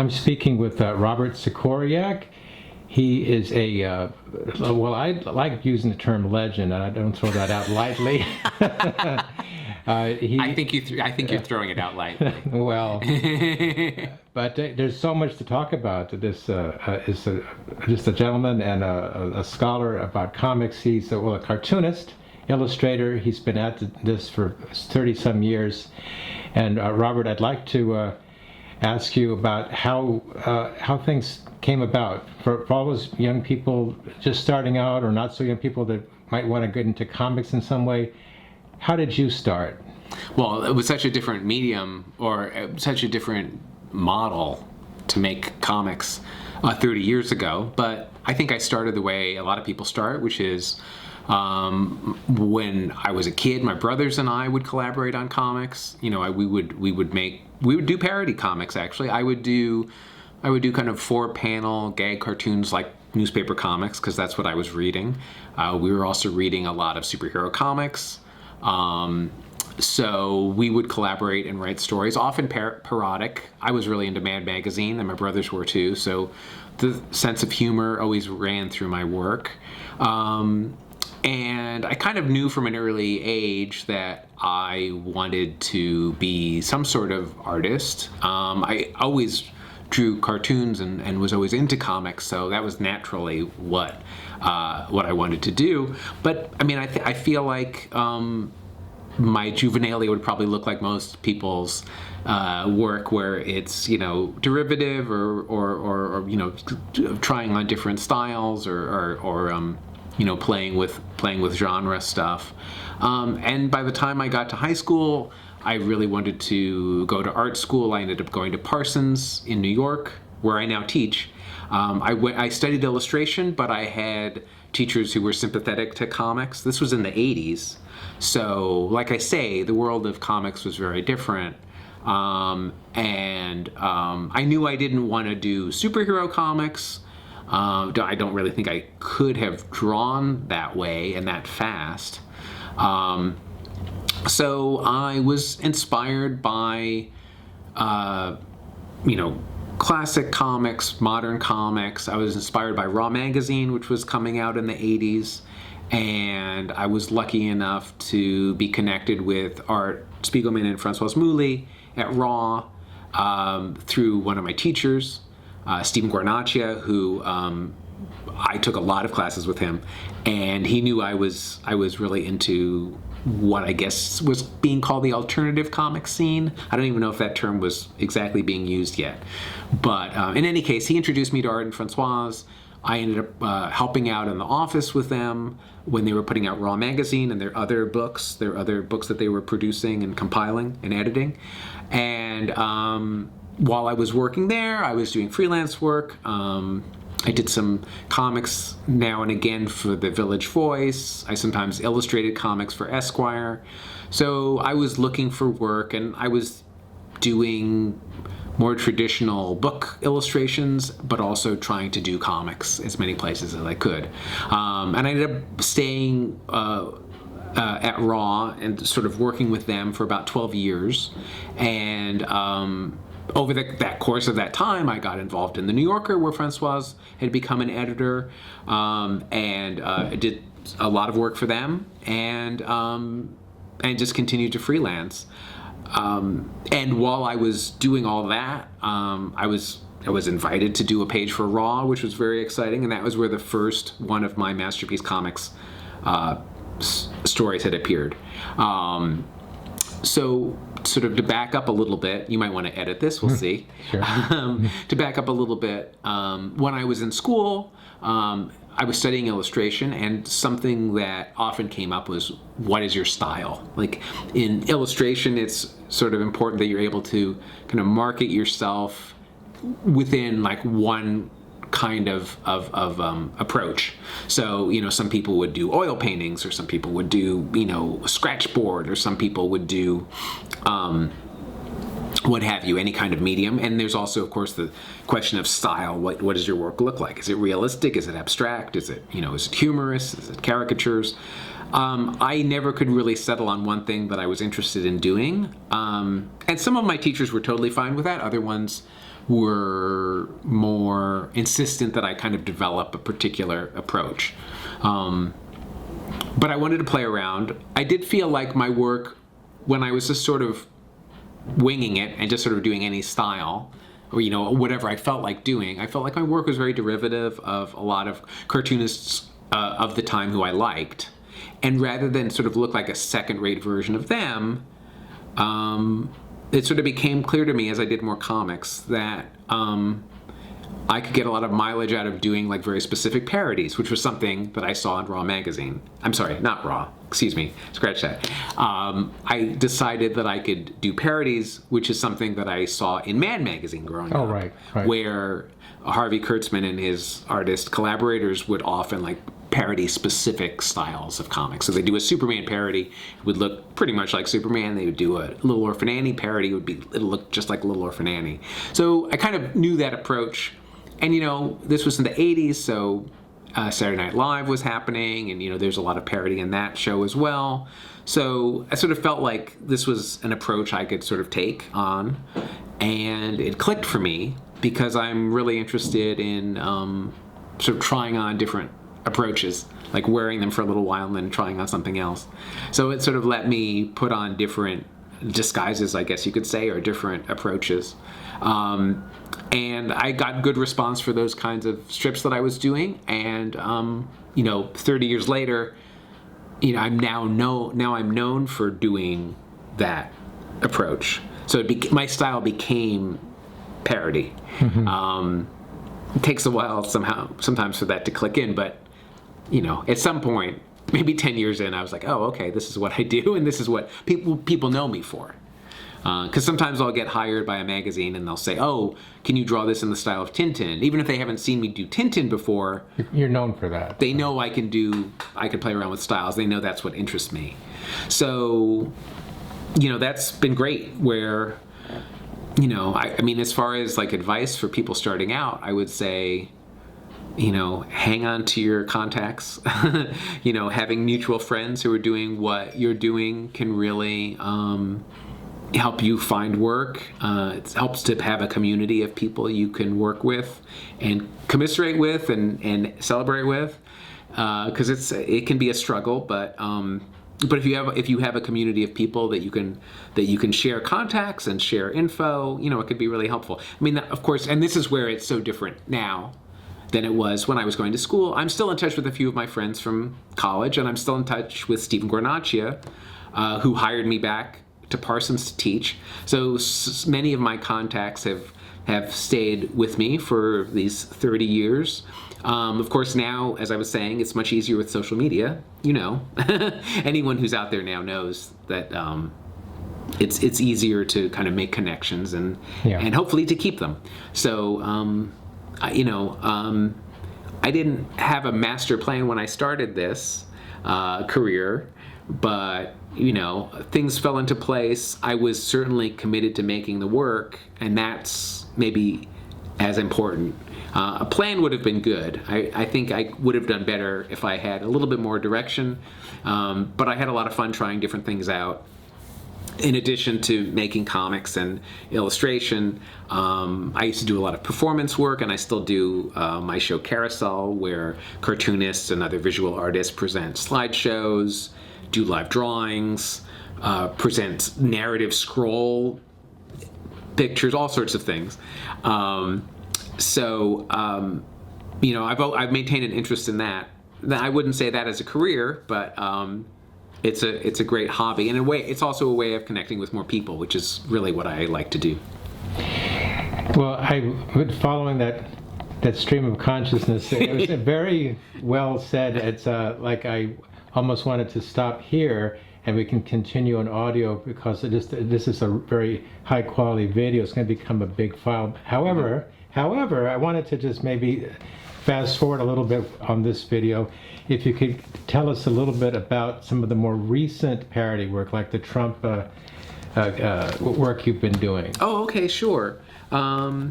I'm speaking with Robert Sikoryak. He is well, I like using the term legend, and I don't throw that out lightly. I think you're throwing it out lightly. Well, but there's so much to talk about. This is just a gentleman and a scholar about comics. He's a cartoonist, illustrator. He's been at this for 30-some years. And Robert, I'd like to ask you about how things came about for all those young people just starting out, or not so young people that might want to get into comics in some way. How did you start? Well, it was such a different medium, or such a different model to make comics 30 years ago. But I think I started the way a lot of people start, which is when I was a kid, my brothers and I would collaborate on comics. You know, we would do parody comics. Actually, I would do kind of 4-panel gag cartoons like newspaper comics, because that's what I was reading. We were also reading a lot of superhero comics. So we would collaborate and write stories, often parodic. I was really into Mad Magazine, and my brothers were too. So the sense of humor always ran through my work. And I kind of knew from an early age that I wanted to be some sort of artist. I always drew cartoons and was always into comics, so that was naturally what I wanted to do. But I mean, I feel like my juvenilia would probably look like most people's work, where it's, you know, derivative or you know, trying on different styles or you know, playing with genre stuff. And by the time I got to high school, I really wanted to go to art school. I ended up going to Parsons in New York, where I now teach. I studied illustration, but I had teachers who were sympathetic to comics. This was in the 80s. So, like I say, the world of comics was very different. And I knew I didn't want to do superhero comics. I don't really think I could have drawn that way and that fast. So I was inspired by, you know, classic comics, modern comics. I was inspired by Raw magazine, which was coming out in the 80s. And I was lucky enough to be connected with Art Spiegelman and Francoise Mouly at Raw through one of my teachers, Stephen Guarnaccia, who I took a lot of classes with him, and he knew I was really into what I guess was being called the alternative comic scene. I don't even know if that term was exactly being used yet. But in any case, he introduced me to Art and Francoise. I ended up helping out in the office with them when they were putting out Raw magazine and their other books that they were producing and compiling and editing. And while I was working there, I was doing freelance work. I did some comics now and again for the Village Voice. I sometimes illustrated comics for Esquire. So I was looking for work, and I was doing more traditional book illustrations, but also trying to do comics as many places as I could. And I ended up staying at Raw and sort of working with them for about 12 years. And over that course of that time, I got involved in The New Yorker, where Francoise had become an editor, and I did a lot of work for them, and just continued to freelance. And while I was doing all that, I was invited to do a page for Raw, which was very exciting, and that was where the first one of my Masterpiece Comics stories had appeared. So sort of to back up a little bit, you might want to edit this, we'll see. Sure. To back up a little bit, when I was in school, I was studying illustration, and something that often came up was, what is your style? Like in illustration, it's sort of important that you're able to kind of market yourself within like one kind of approach. So, you know, some people would do oil paintings, or some people would do, you know, a scratch board, or some people would do what have you, any kind of medium. And there's also, of course, the question of style. What does your work look like? Is it realistic? Is it abstract? Is it, you know, is it humorous? Is it caricatures? I never could really settle on one thing that I was interested in doing. And some of my teachers were totally fine with that. Other ones were more insistent that I kind of develop a particular approach. But I wanted to play around. I did feel like my work, when I was just sort of winging it and just sort of doing any style, or whatever I felt like doing, I felt like my work was very derivative of a lot of cartoonists of the time who I liked. And rather than sort of look like a second-rate version of them, it sort of became clear to me as I did more comics that I could get a lot of mileage out of doing like very specific parodies, which was something that I saw in Raw magazine. I'm sorry, not Raw. Excuse me. Scratch that. I decided that I could do parodies, which is something that I saw in Mad magazine growing up. Right. Where Harvey Kurtzman and his artist collaborators would often like parody specific styles of comics. So they do a Superman parody, it would look pretty much like Superman. They would do a Little Orphan Annie parody, it'll look just like Little Orphan Annie. So I kind of knew that approach. And this was in the 80s, so Saturday Night Live was happening, and there's a lot of parody in that show as well. So I sort of felt like this was an approach I could sort of take on, and it clicked for me because I'm really interested in sort of trying on different approaches, like wearing them for a little while and then trying on something else. So it sort of let me put on different disguises, I guess you could say, or different approaches. And I got good response for those kinds of strips that I was doing. And 30 years later, I'm now known for doing that approach. So my style became parody. It takes a while sometimes for that to click in, but at some point, maybe 10 years in, I was like, oh, okay, this is what I do, and this is what people know me for. Because sometimes I'll get hired by a magazine and they'll say, oh, can you draw this in the style of Tintin? Even if they haven't seen me do Tintin before. You're known for that. They know I can play around with styles. They know that's what interests me. So, that's been great where, I mean, as far as like advice for people starting out, I would say, hang on to your contacts. Having mutual friends who are doing what you're doing can really help you find work. It helps to have a community of people you can work with and commiserate with and celebrate with, because it can be a struggle, but if you have a community of people that you can share contacts and share info, it could be really helpful. I mean, of course, and this is where it's so different now than it was when I was going to school. I'm still in touch with a few of my friends from college, and I'm still in touch with Stephen Guarnaccia, who hired me back to Parsons to teach. So many of my contacts have stayed with me for these 30 years. Of course, now, as I was saying, it's much easier with social media. Anyone who's out there now knows that it's easier to kind of make connections and hopefully to keep them. So, I didn't have a master plan when I started this career, but things fell into place. I was certainly committed to making the work, and that's maybe as important. A plan would have been good. I think I would have done better if I had a little bit more direction, but I had a lot of fun trying different things out. In addition to making comics and illustration, I used to do a lot of performance work, and I still do my show Carousel, where cartoonists and other visual artists present slideshows, do live drawings, present narrative scroll pictures, all sorts of things. I've maintained an interest in that. I wouldn't say that as a career, but it's a great hobby. In a way, it's also a way of connecting with more people, which is really what I like to do. Well, following that stream of consciousness, it was very well said. It's like I almost wanted to stop here and we can continue on audio because this is a very high quality video. It's going to become a big file. However, I wanted to just maybe fast forward a little bit on this video. If you could tell us a little bit about some of the more recent parody work, like the Trump work you've been doing. Oh, okay, sure. I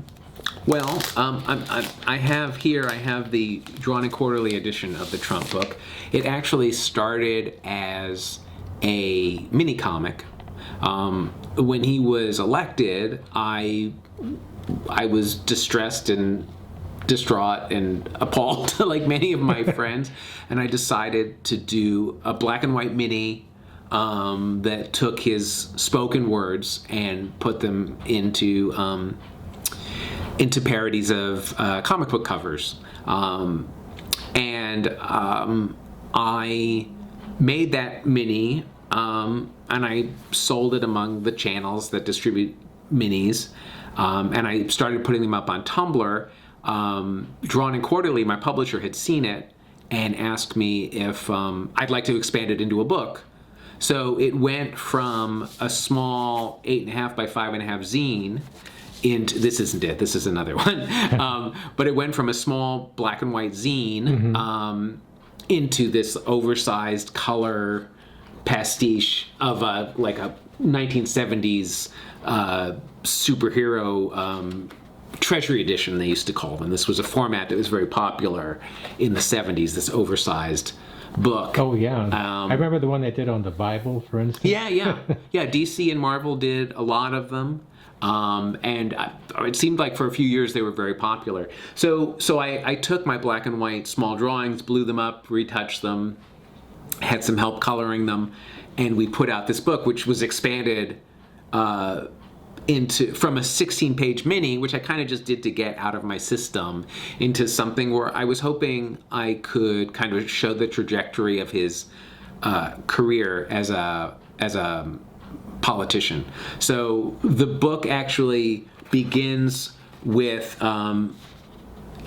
have the drawn and quarterly edition of the Trump book. It actually started as a mini comic. When he was elected, I I was distressed and distraught and appalled, like many of my friends, and I decided to do a black and white mini that took his spoken words and put them into parodies of comic book covers. I made that mini, and I sold it among the channels that distribute minis, and I started putting them up on Tumblr. Drawn and Quarterly, my publisher, had seen it and asked me if I'd like to expand it into a book. So it went from a small 8.5 by 5.5 zine into, this isn't it, this is another one, but it went from a small black and white zine into this oversized color pastiche of a 1970s superhero Treasury Edition, they used to call them. This was a format that was very popular in the 70s, this oversized book. Oh, yeah. I remember the one they did on the Bible, for instance. Yeah. DC and Marvel did a lot of them. And it seemed like for a few years they were very popular. So I took my black and white small drawings, blew them up, retouched them, had some help coloring them, and we put out this book, which was expanded from a 16-page mini, which I kind of just did to get out of my system, into something where I was hoping I could kind of show the trajectory of his career as a politician. So the book actually begins with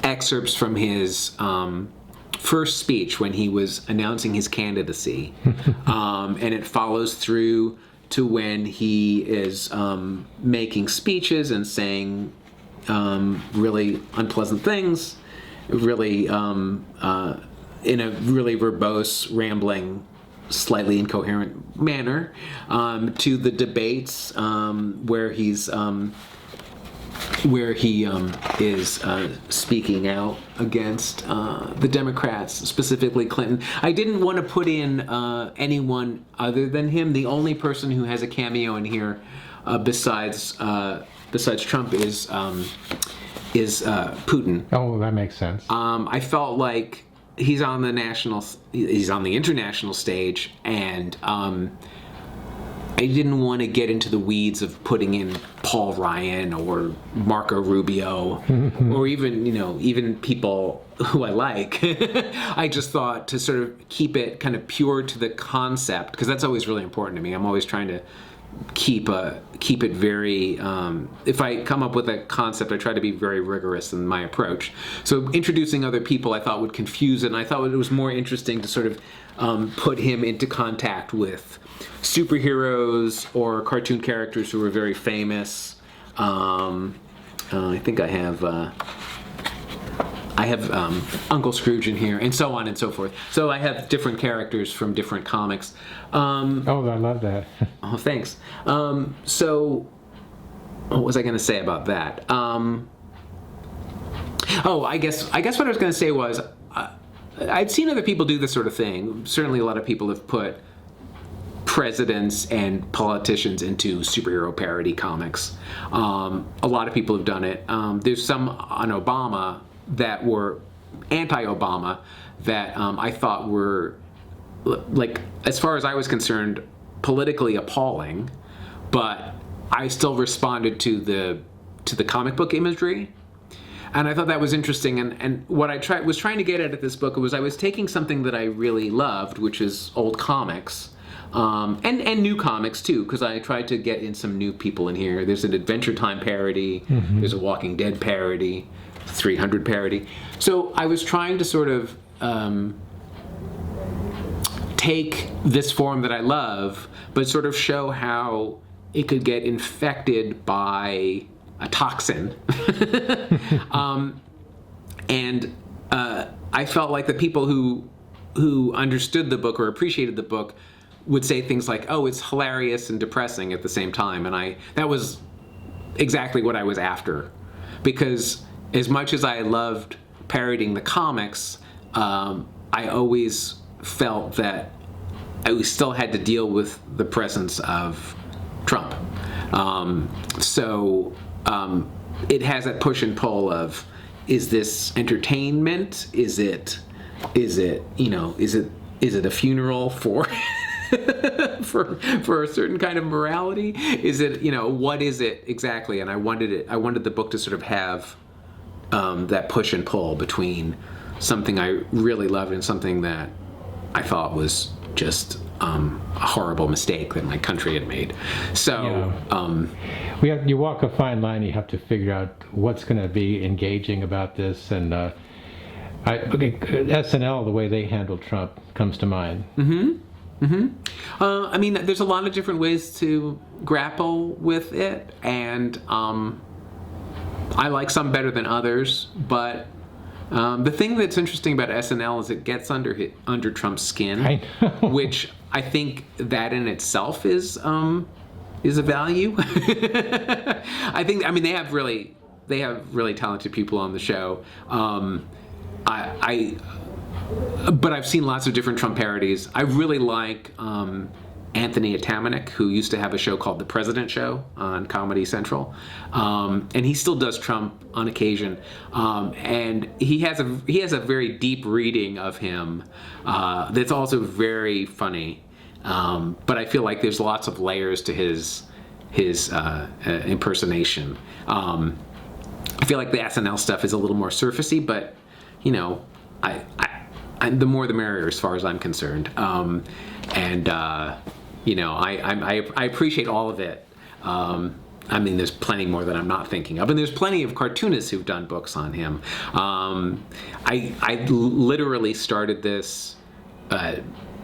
excerpts from his first speech when he was announcing his candidacy, and it follows through to when he is making speeches and saying really unpleasant things, really in a really verbose, rambling, slightly incoherent manner, to the debates where he is speaking out against the Democrats, specifically Clinton. I didn't want to put in anyone other than him. The only person who has a cameo in here besides Trump is Putin. Oh, that makes sense. I felt like he's on the international stage, and I didn't want to get into the weeds of putting in Paul Ryan or Marco Rubio or even people who I like. I just thought to sort of keep it kind of pure to the concept, because that's always really important to me. I'm always trying to keep it very, if I come up with a concept, I try to be very rigorous in my approach. So introducing other people I thought would confuse it, and I thought it was more interesting to sort of put him into contact with superheroes or cartoon characters who were very famous. I think I have Uncle Scrooge in here, and so on and so forth. So I have different characters from different comics. Oh, I love that. Oh, thanks. So what was I going to say about that? I guess what I was going to say was I'd seen other people do this sort of thing. Certainly a lot of people have put presidents and politicians into superhero parody comics. A lot of people have done it. There's some on Obama that were anti-Obama that I thought were, like, as far as I was concerned, politically appalling, but I still responded to the comic book imagery. And I thought that was interesting. And what I was trying to get at this book was I was taking something that I really loved, which is old comics, and new comics too, because I tried to get in some new people in here. There's an Adventure Time parody, there's a Walking Dead parody, 300 parody. So I was trying to sort of take this form that I love, but sort of show how it could get infected by a toxin. I felt like the people who understood the book or appreciated the book would say things like, "Oh, it's hilarious and depressing at the same time," and that was exactly what I was after, because as much as I loved parodying the comics, I always felt that I still had to deal with the presence of Trump. it has that push and pull of, is this entertainment? Is it a funeral for for a certain kind of morality? Is it, what is it exactly? And I wanted the book to sort of have that push and pull between something I really loved and something that I thought was just a horrible mistake that my country had made. So you walk a fine line. You have to figure out what's going to be engaging about this, and SNL, the way they handled Trump comes to mind. I mean, there's a lot of different ways to grapple with it, and I like some better than others, but the thing that's interesting about SNL is it gets under Trump's skin, I know. which I think that in itself is a value. I mean, they have really talented people on the show. But I've seen lots of different Trump parodies. I really like Anthony Atamanuik, who used to have a show called The President Show on Comedy Central, and he still does Trump on occasion. And he has a very deep reading of him that's also very funny. But I feel like there's lots of layers to his impersonation. I feel like the SNL stuff is a little more surfacey, but the more the merrier as far as I'm concerned. I appreciate all of it. I mean, there's plenty more that I'm not thinking of, and there's plenty of cartoonists who've done books on him. I literally started this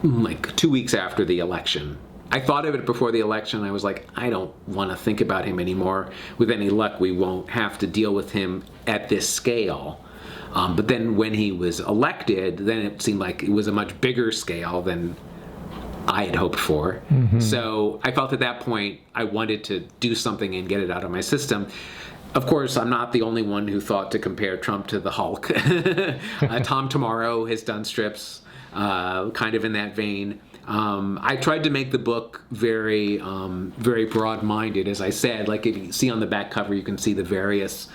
like 2 weeks after the election. I thought of it before the election. I was like, I don't want to think about him anymore. With any luck, we won't have to deal with him at this scale. But then when he was elected, then it seemed like it was a much bigger scale than I had hoped for. So I felt at that point I wanted to do something and get it out of my system. Of course, I'm not the only one who thought to compare Trump to the Hulk. Tom Tomorrow has done strips kind of in that vein. I tried to make the book very broad-minded, as I said. Like, if you see on the back cover, you can see the various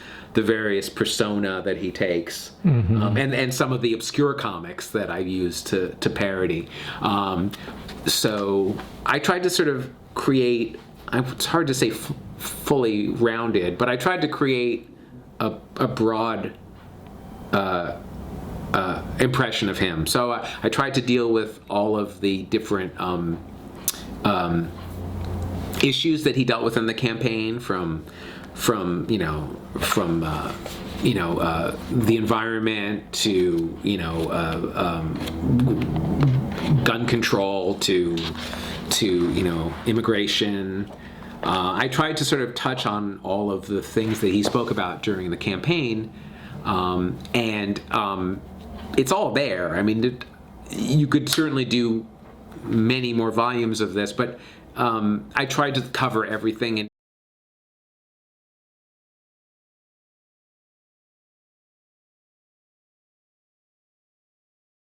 persona that he takes, and some of the obscure comics that I use to parody. So I tried to sort of create. It's hard to say fully rounded, but I tried to create a broad impression of him. So I tried to deal with all of the different issues that he dealt with in the campaign, from the environment to gun control to immigration. I tried to sort of touch on all of the things that he spoke about during the campaign, and it's all there. I mean, you could certainly do many more volumes of this, but I tried to cover everything.